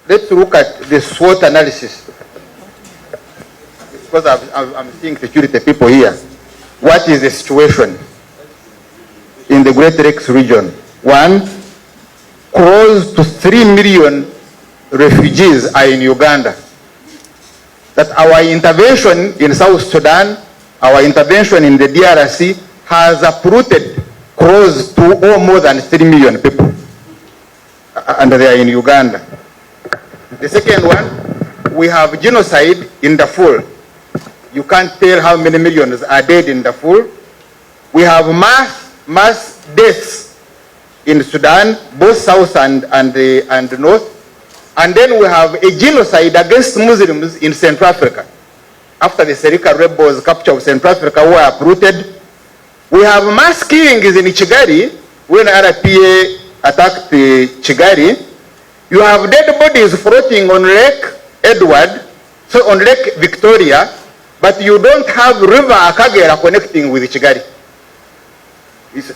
let's look at the SWOT analysis. Because I'm seeing security people here. What is the situation in the Great Lakes region? One, close to 3 million refugees are in Uganda. That our intervention in South Sudan, our intervention in the DRC has uprooted close to or more than 3 million people. And they are in Uganda. The second one, we have genocide in Darfur. You can't tell how many millions are dead in Darfur. We have mass deaths in Sudan, both south and north. And then we have a genocide against Muslims in Central Africa. After the Serika rebels' capture of Central Africa were uprooted, we have mass killings in Chigari. When RPA attacked Chigari, you have dead bodies floating on Lake Edward, so on Lake Victoria, but you don't have River Akagera connecting with Chigari.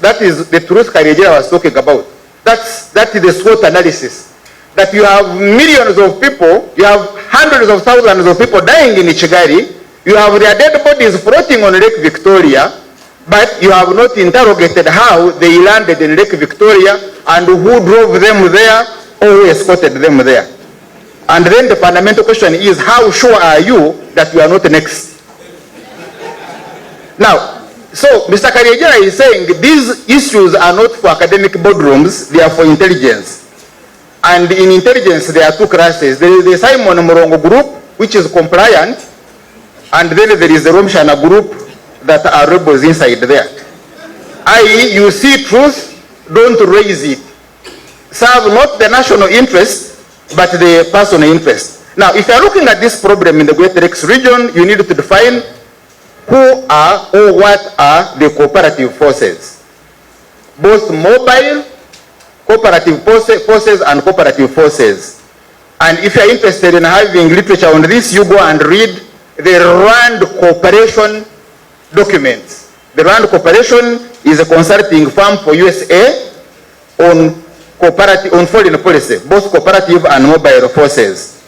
That is the truth Karegeya was talking about. That is the SWOT analysis. That you have millions of people, you have hundreds of thousands of people dying in Chigari, you have their dead bodies floating on Lake Victoria, but you have not interrogated how they landed in Lake Victoria and who drove them there or who escorted them there. And then the fundamental question is, how sure are you that you are not next? Now, so Mr. Karegeya is saying these issues are not for academic boardrooms, they are for intelligence. And in intelligence, there are two classes. There is the Simon Morongo group, which is compliant, and then there is the Rwomushana group that are rebels inside there. I.e., you see truth, don't raise it. Serve not the national interest, but the personal interest. Now, if you are looking at this problem in the Great Lakes region, you need to define who are or what are the cooperative forces. Both mobile cooperative forces and cooperative forces. And if you are interested in having literature on this, you go and read the RAND cooperation documents. The RAND cooperation is a consulting firm for USA on foreign policy, both cooperative and mobile forces.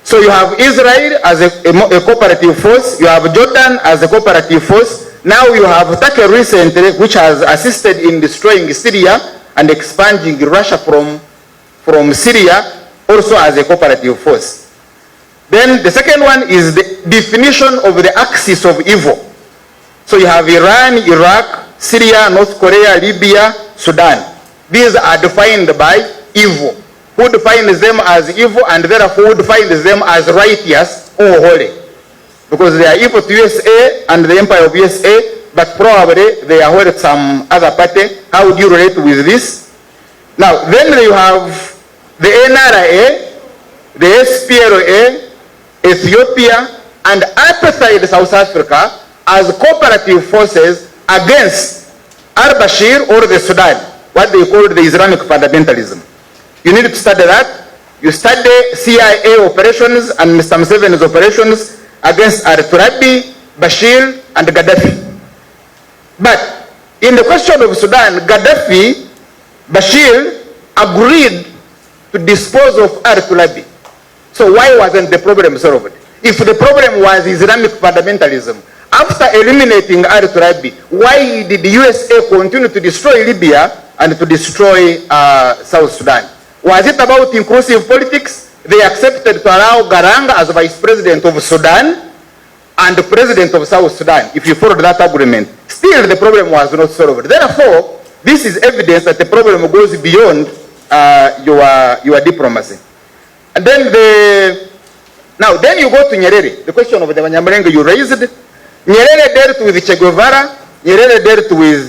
So you have Israel as a cooperative force, you have Jordan as a cooperative force, now you have Turkey recently, which has assisted in destroying Syria and expanding Russia from Syria, also as a cooperative force. Then the second one is the definition of the axis of evil. So you have Iran, Iraq, Syria, North Korea, Libya, Sudan. These are defined by evil. Who defines them as evil and therefore who defines them as righteous or holy? Because they are evil to USA and the Empire of USA, but probably they are with some other party. How would you relate with this? Now, then you have the NRA, the SPLA, Ethiopia, and apartheid South Africa as cooperative forces against al-Bashir or the Sudan, what they call the Islamic fundamentalism. You need to study that. You study CIA operations and Mr. Museveni's operations against al-Turabi, Bashir, and Gaddafi. But in the question of Sudan, Gaddafi, Bashir agreed to dispose of al-Turabi. So why wasn't the problem solved? If the problem was Islamic fundamentalism, after eliminating al-Turabi, why did the USA continue to destroy Libya and to destroy South Sudan? Was it about inclusive politics? They accepted to allow Garang as vice president of Sudan and the president of South Sudan. If you followed that agreement, still the problem was not solved. Therefore, this is evidence that the problem goes beyond your diplomacy. And then then you go to Nyerere, the question of the Wanyamulenge you raised. Nyerere dealt with Che Guevara. Nyerere dealt with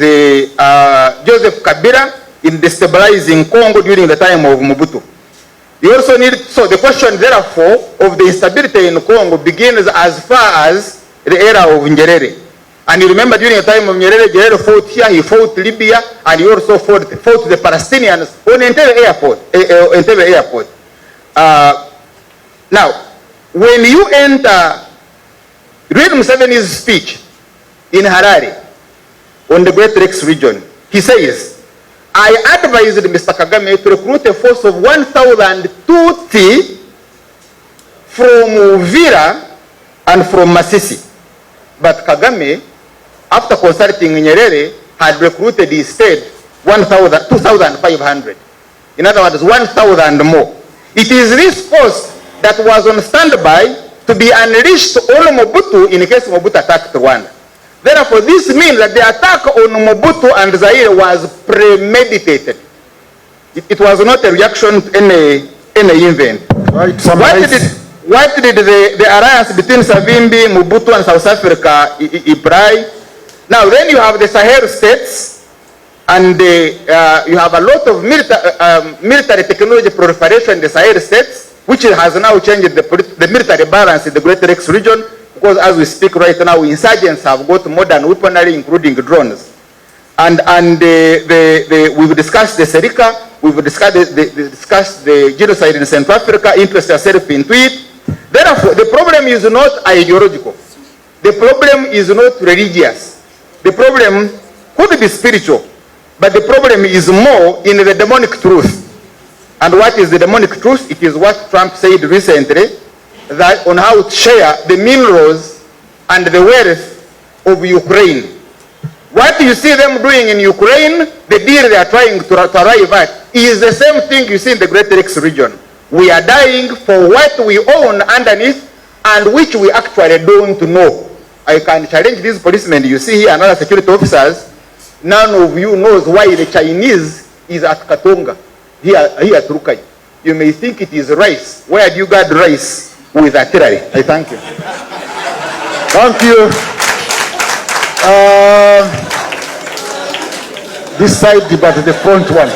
Joseph Kabila in destabilizing Congo during the time of Mobutu. You also need, so the question therefore of the instability in Congo begins as far as the era of Nyerere. And you remember during the time of Nyerere, Nyerere fought here, he fought Libya, and he also fought the Palestinians on Entebbe airport. Now, when you enter, read Museveni's speech in Harare on the Great Lakes region, he says, I advised Mr. Kagame to recruit a force of 1,000 Tutsi from Uvira and from Masisi. But Kagame, after consulting Nyerere, had recruited instead 2,500. In other words, 1,000 more. It is this force that was on standby to be unleashed on Mobutu in case Mobutu attacked Rwanda. Therefore, this means that the attack on Mobutu and Zaire was premeditated. It was not a reaction to any event. Right, what did the alliance between Savimbi, Mobutu, and South Africa imply? Now, then you have the Sahel states, and you have a lot of military technology proliferation in the Sahel states, which has now changed the military balance in the Greater Lakes region, because as we speak right now, insurgents have got modern weaponry, including drones. And we've discussed the Serika, we've discussed the genocide in Central Africa, interest yourself into it. Therefore, the problem is not ideological. The problem is not religious. The problem could be spiritual, but the problem is more in the demonic truth. And what is the demonic truth? It is what Trump said recently, that on how to share the minerals and the wealth of Ukraine. What you see them doing in Ukraine, the deal they are trying to arrive at, is the same thing you see in the Great Lakes region. We are dying for what we own underneath and which we actually don't know. I can challenge these policemen you see here and other security officers. None of you knows why the Chinese is at Katonga, here at Rukai. You may think it is rice. Where do you guard rice with artillery? I thank you. Thank you. This side, but the front one.